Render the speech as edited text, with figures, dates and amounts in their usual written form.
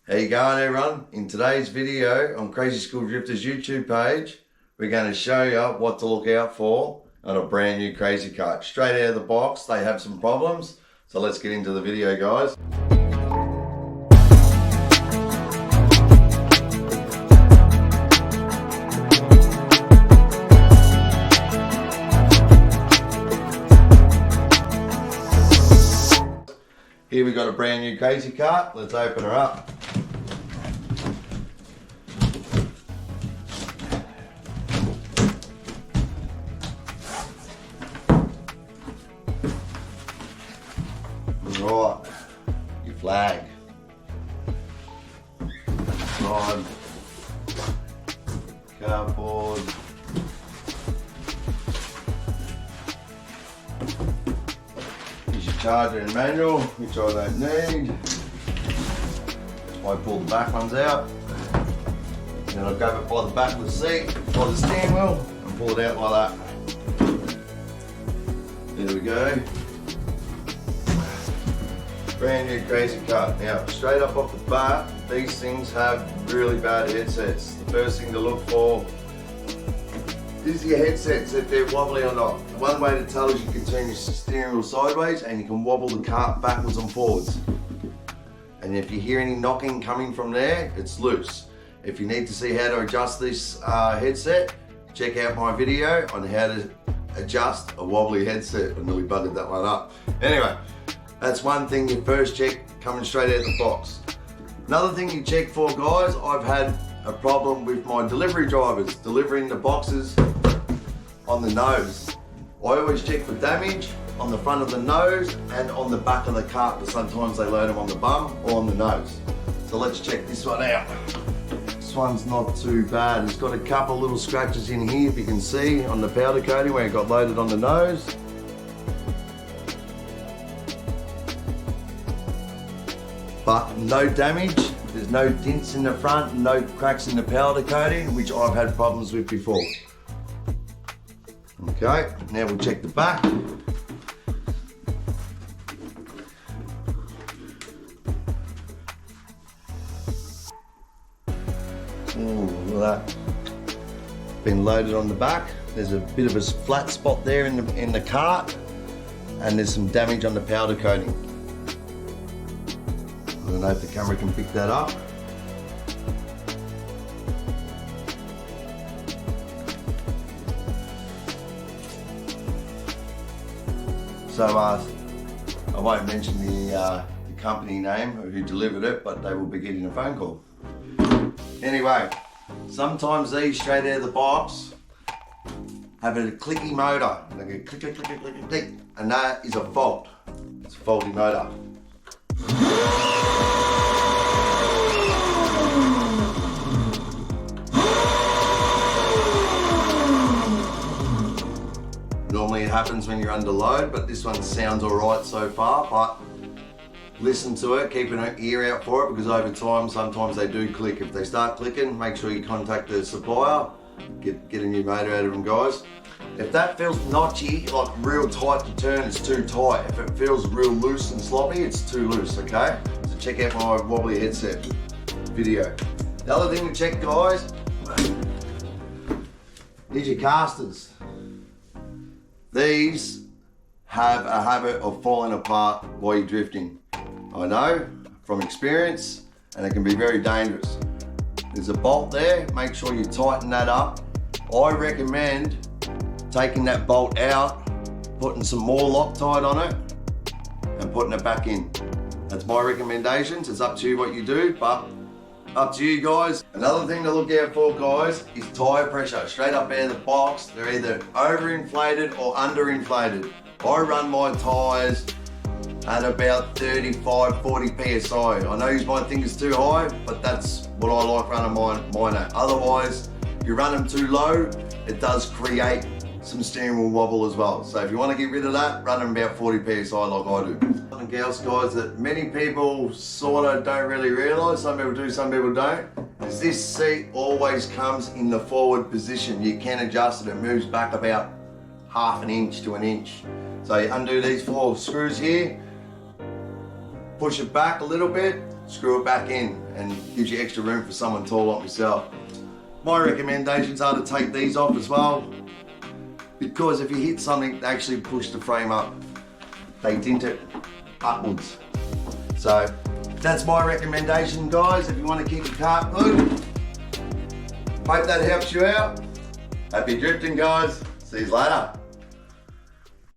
How you going, everyone? In today's video on Crazy School Drifters YouTube page, we're going to show you what to look out for on a brand new Crazy Kart. Straight out of the box, they have some problems. So let's get into the video, guys. Here we got a brand new Crazy Kart. Let's open her up. Right, your flag. Side. Cardboard. Here's your charger and manual, which I don't need. I pull the back ones out. Then I grab it by the back of the seat, by the steering wheel, and pull it out like that. There we go. Brand new Crazy Kart. Now, straight up off the bat, these things have really bad headsets. The first thing to look for is your headsets, if they're wobbly or not. One way to tell is you can turn your steering wheel sideways and you can wobble the kart backwards and forwards. And if you hear any knocking coming from there, it's loose. If you need to see how to adjust this headset, check out my video on how to adjust a wobbly headset. I nearly buggered that one up. Anyway, that's one thing you first check coming straight out of the box. Another thing you check for, guys, I've had a problem with my delivery drivers delivering the boxes on the nose. I always check for damage on the front of the nose and on the back of the cart, but sometimes they load them on the bum or on the nose. So let's check this one out. This one's not too bad. It's got a couple little scratches in here, if you can see, on the powder coating where it got loaded on the nose. But no damage, there's no dents in the front, no cracks in the powder coating, which I've had problems with before. Okay, now we'll check the back. Look at that. Been loaded on the back. There's a bit of a flat spot there in the cart, and there's some damage on the powder coating. I don't know if the camera can pick that up. So I won't mention the company name who delivered it, but they will be getting a phone call. Anyway, sometimes these straight out of the box have a clicky motor. They go click, click, click, click, click, click, and that is a fault. It's a faulty motor. Normally it happens when you're under load, but this one sounds alright so far, but listen to it, keep an ear out for it, because over time sometimes they do click. If they start clicking, make sure you contact the supplier, get a new motor out of them, guys. If that feels notchy, like real tight to turn, it's too tight. If it feels real loose and sloppy, it's too loose, okay? So check out my wobbly headset video. The other thing to check, guys, is your casters. These have a habit of falling apart while you're drifting. I know from experience, and it can be very dangerous. There's a bolt there, make sure you tighten that up. I recommend taking that bolt out, putting some more Loctite on it, and putting it back in. That's my recommendations. It's up to you what you do, but up to you, guys. Another thing to look out for, guys, is tyre pressure. Straight up out of the box, they're either overinflated or underinflated. I run my tyres at about 35, 40 PSI. I know you might think it's too high, but that's what I like running mine at. Otherwise, if you run them too low, it does create some steering wheel wobble as well. So if you want to get rid of that, run them about 40 PSI like I do. Something else, guys, that many people sort of don't really realise, some people do, some people don't, is this seat always comes in the forward position. You can adjust it, it moves back about half an inch to an inch. So you undo these 4 screws here, push it back a little bit, screw it back in, and gives you extra room for someone tall like myself. My recommendations are to take these off as well, because if you hit something, they actually push the frame up. They tint it upwards. So that's my recommendation, guys, if you want to keep your kart good. Hope that helps you out. Happy drifting, guys. See you later.